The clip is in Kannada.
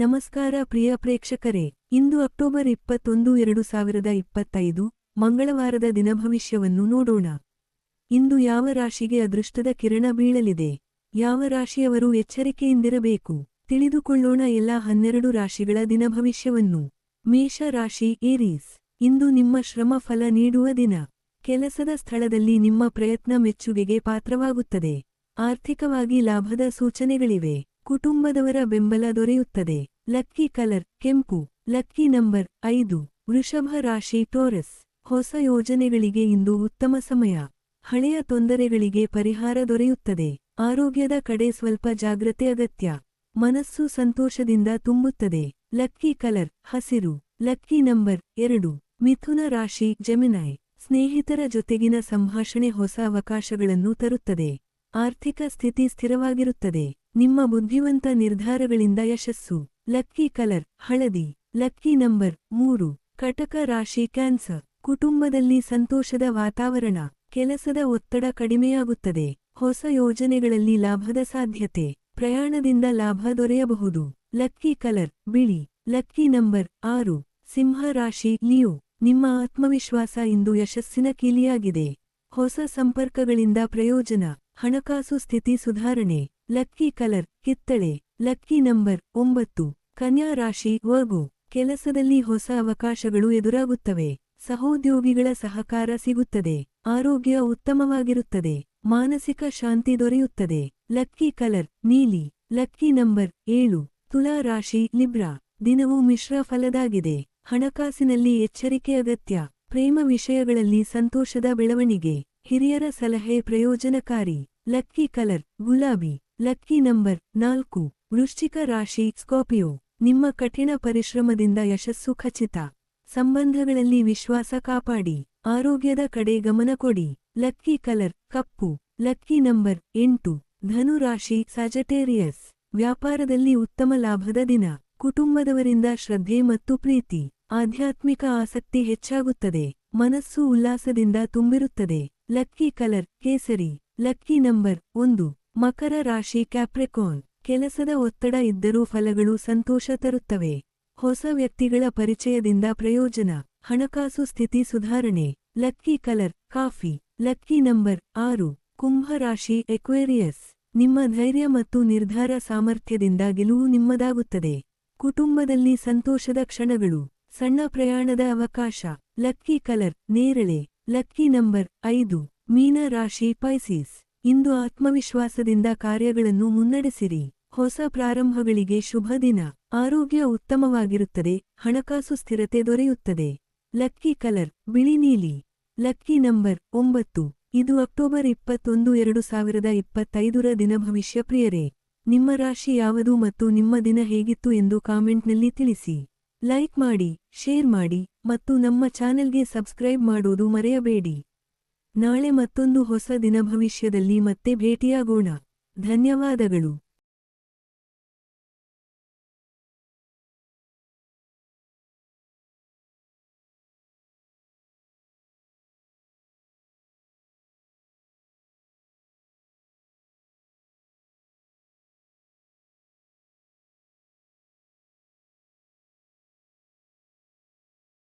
ನಮಸ್ಕಾರ ಪ್ರಿಯ ಪ್ರೇಕ್ಷಕರೇ, ಇಂದು ಅಕ್ಟೋಬರ್ 21, 2025 ಮಂಗಳವಾರದ ದಿನಭವಿಷ್ಯವನ್ನು ನೋಡೋಣ. ಇಂದು ಯಾವ ರಾಶಿಗೆ ಅದೃಷ್ಟದ ಕಿರಣ ಬೀಳಲಿದೆ, ಯಾವ ರಾಶಿಯವರು ಎಚ್ಚರಿಕೆಯಿಂದಿರಬೇಕು, ತಿಳಿದುಕೊಳ್ಳೋಣ ಎಲ್ಲ 12 ರಾಶಿಗಳ ದಿನಭವಿಷ್ಯವನ್ನು. ಮೇಷ ರಾಶಿ ಏರೀಸ್. ಇಂದು ನಿಮ್ಮ ಶ್ರಮ ಫಲ ನೀಡುವ ದಿನ. ಕೆಲಸದ ಸ್ಥಳದಲ್ಲಿ ನಿಮ್ಮ ಪ್ರಯತ್ನ ಮೆಚ್ಚುಗೆಗೆ ಪಾತ್ರವಾಗುತ್ತದೆ. ಆರ್ಥಿಕವಾಗಿ ಲಾಭದ ಸೂಚನೆಗಳಿವೆ. ಕುಟುಂಬದವರ ಬೆಂಬಲ ದೊರೆಯುತ್ತದೆ. ಲಕ್ಕಿ ಕಲರ್ ಕೆಂಪು. Lucky number 5. ವೃಷಭ ರಾಶಿ ಟೋರಸ್. ಹೊಸ ಯೋಜನೆಗಳಿಗೆ ಇಂದು ಉತ್ತಮ ಸಮಯ. ಹಳೆಯ ತೊಂದರೆಗಳಿಗೆ ಪರಿಹಾರ ದೊರೆಯುತ್ತದೆ. ಆರೋಗ್ಯದ ಕಡೆ ಸ್ವಲ್ಪ ಜಾಗ್ರತೆ ಅಗತ್ಯ. ಮನಸ್ಸು ಸಂತೋಷದಿಂದ ತುಂಬುತ್ತದೆ. ಲಕ್ಕಿ ಕಲರ್ ಹಸಿರು. Lucky number 2. ಮಿಥುನ ರಾಶಿ ಜೆಮಿನೈ. ಸ್ನೇಹಿತರ ಜೊತೆಗಿನ ಸಂಭಾಷಣೆ ಹೊಸ ಅವಕಾಶಗಳನ್ನು ತರುತ್ತದೆ. ಆರ್ಥಿಕ ಸ್ಥಿತಿ ಸ್ಥಿರವಾಗಿರುತ್ತದೆ. ನಿಮ್ಮ ಬುದ್ಧಿವಂತ ನಿರ್ಧಾರಗಳಿಂದ ಯಶಸ್ಸು. ಲಕ್ಕಿ ಕಲರ್ ಹಳದಿ. Lucky number 3. ಕಟಕ ರಾಶಿ ಕ್ಯಾನ್ಸರ್. ಕುಟುಂಬದಲ್ಲಿ ಸಂತೋಷದ ವಾತಾವರಣ. ಕೆಲಸದ ಒತ್ತಡ ಕಡಿಮೆಯಾಗುತ್ತದೆ. ಹೊಸ ಯೋಜನೆಗಳಲ್ಲಿ ಲಾಭದ ಸಾಧ್ಯತೆ. ಪ್ರಯಾಣದಿಂದ ಲಾಭ ದೊರೆಯಬಹುದು. ಲಕ್ಕಿ ಕಲರ್ ಬಿಳಿ. Lucky number 6. ಸಿಂಹ ರಾಶಿ ಲಿಯೋ. ನಿಮ್ಮ ಆತ್ಮವಿಶ್ವಾಸ ಇಂದು ಯಶಸ್ಸಿನ ಕೀಲಿಯಾಗಿದೆ. ಹೊಸ ಸಂಪರ್ಕಗಳಿಂದ ಪ್ರಯೋಜನ. ಹಣಕಾಸು ಸ್ಥಿತಿ ಸುಧಾರಣೆ. ಲಕ್ಕಿ ಕಲರ್ ಕಿತ್ತಳೆ. Lucky number 9. ಕನ್ಯಾ ರಾಶಿ ವರ್ಗೋ. ಕೆಲಸದಲ್ಲಿ ಹೊಸ ಅವಕಾಶಗಳು ಎದುರಾಗುತ್ತವೆ. ಸಹೋದ್ಯೋಗಿಗಳ ಸಹಕಾರ ಸಿಗುತ್ತದೆ. ಆರೋಗ್ಯ ಉತ್ತಮವಾಗಿರುತ್ತದೆ. ಮಾನಸಿಕ ಶಾಂತಿ ದೊರೆಯುತ್ತದೆ. ಲಕ್ಕಿ ಕಲರ್ ನೀಲಿ. Lucky number 7. ತುಲಾ ರಾಶಿ ಲಿಬ್ರಾ. ದಿನವೂ ಮಿಶ್ರ ಫಲದಾಗಿದೆ. ಹಣಕಾಸಿನಲ್ಲಿ ಎಚ್ಚರಿಕೆ ಅಗತ್ಯ. ಪ್ರೇಮ ವಿಷಯಗಳಲ್ಲಿ ಸಂತೋಷದ ಬೆಳವಣಿಗೆ. ಹಿರಿಯರ ಸಲಹೆ ಪ್ರಯೋಜನಕಾರಿ. ಲಕ್ಕಿ ಕಲರ್ ಗುಲಾಬಿ. Lucky number 4. ವೃಶ್ಚಿಕ ರಾಶಿ ಸ್ಕಾರ್ಪಿಯೋ. ನಿಮ್ಮ ಕಠಿಣ ಪರಿಶ್ರಮದಿಂದ ಯಶಸ್ಸು ಖಚಿತ. ಸಂಬಂಧಗಳಲ್ಲಿ ವಿಶ್ವಾಸ ಕಾಪಾಡಿ. ಆರೋಗ್ಯದ ಕಡೆ ಗಮನ ಕೊಡಿ. ಲಕ್ಕಿ ಕಲರ್ ಕಪ್ಪು. Lucky number 8. ಧನು ರಾಶಿ ಸ್ಯಾಜಿಟೇರಿಯಸ್. ವ್ಯಾಪಾರದಲ್ಲಿ ಉತ್ತಮ ಲಾಭದ ದಿನ. ಕುಟುಂಬದವರಿಂದ ಶ್ರದ್ಧೆ ಮತ್ತು ಪ್ರೀತಿ. ಆಧ್ಯಾತ್ಮಿಕ ಆಸಕ್ತಿ ಹೆಚ್ಚಾಗುತ್ತದೆ. ಮನಸ್ಸು ಉಲ್ಲಾಸದಿಂದ ತುಂಬಿರುತ್ತದೆ. ಲಕ್ಕಿ ಕಲರ್ ಕೇಸರಿ. Lucky number 1. ಮಕರ ರಾಶಿ ಕ್ಯಾಪ್ರಿಕಾರ್ನ್. ಕೆಲಸದ ಒತ್ತಡ ಇದ್ದರೂ ಫಲಗಳು ಸಂತೋಷ ತರುತ್ತವೆ. ಹೊಸ ವ್ಯಕ್ತಿಗಳ ಪರಿಚಯದಿಂದ ಪ್ರಯೋಜನ. ಹಣಕಾಸು ಸ್ಥಿತಿ ಸುಧಾರಣೆ. Lucky colour coffee. Lucky number 6. ಕುಂಭ ರಾಶಿ ಎಕ್ವೇರಿಯಸ್. ನಿಮ್ಮ ಧೈರ್ಯ ಮತ್ತು ನಿರ್ಧಾರ ಸಾಮರ್ಥ್ಯದಿಂದ ಗೆಲುವು ನಿಮ್ಮದಾಗುತ್ತದೆ. ಕುಟುಂಬದಲ್ಲಿ ಸಂತೋಷದ ಕ್ಷಣಗಳು. ಸಣ್ಣ ಪ್ರಯಾಣದ ಅವಕಾಶ. ಲಕ್ಕಿ ಕಲರ್ ನೇರಳೆ. Lucky number 5. ಮೀನ ರಾಶಿ ಪೈಸಿಸ್. ಇಂದು ಆತ್ಮವಿಶ್ವಾಸದಿಂದ ಕಾರ್ಯಗಳನ್ನು ಮುನ್ನಡೆಸಿರಿ. ಹೊಸ ಪ್ರಾರಂಭಗಳಿಗೆ ಶುಭ ದಿನ. ಆರೋಗ್ಯ ಉತ್ತಮವಾಗಿರುತ್ತದೆ. ಹಣಕಾಸು ಸ್ಥಿರತೆ ದೊರೆಯುತ್ತದೆ. ಲಕ್ಕಿ ಕಲರ್ ಬಿಳಿ ನೀಲಿ. Lucky number 9. ಇದು ಅಕ್ಟೋಬರ್ 21, 2025 ದಿನಭವಿಷ್ಯ. ಪ್ರಿಯರೇ, ನಿಮ್ಮ ರಾಶಿ ಯಾವುದು ಮತ್ತು ನಿಮ್ಮ ದಿನ ಹೇಗಿತ್ತು ಎಂದು ಕಾಮೆಂಟ್ನಲ್ಲಿ ತಿಳಿಸಿ. ಲೈಕ್ ಮಾಡಿ, ಶೇರ್ ಮಾಡಿ ಮತ್ತು ನಮ್ಮ ಚಾನೆಲ್ಗೆ ಸಬ್ಸ್ಕ್ರೈಬ್ ಮಾಡೋದು ಮರೆಯಬೇಡಿ. ನಾಳೆ ಮತ್ತೊಂದು ಹೊಸ ದಿನಭವಿಷ್ಯದಲ್ಲಿ ಮತ್ತೆ ಭೇಟಿಯಾಗೋಣ. ಧನ್ಯವಾದಗಳು.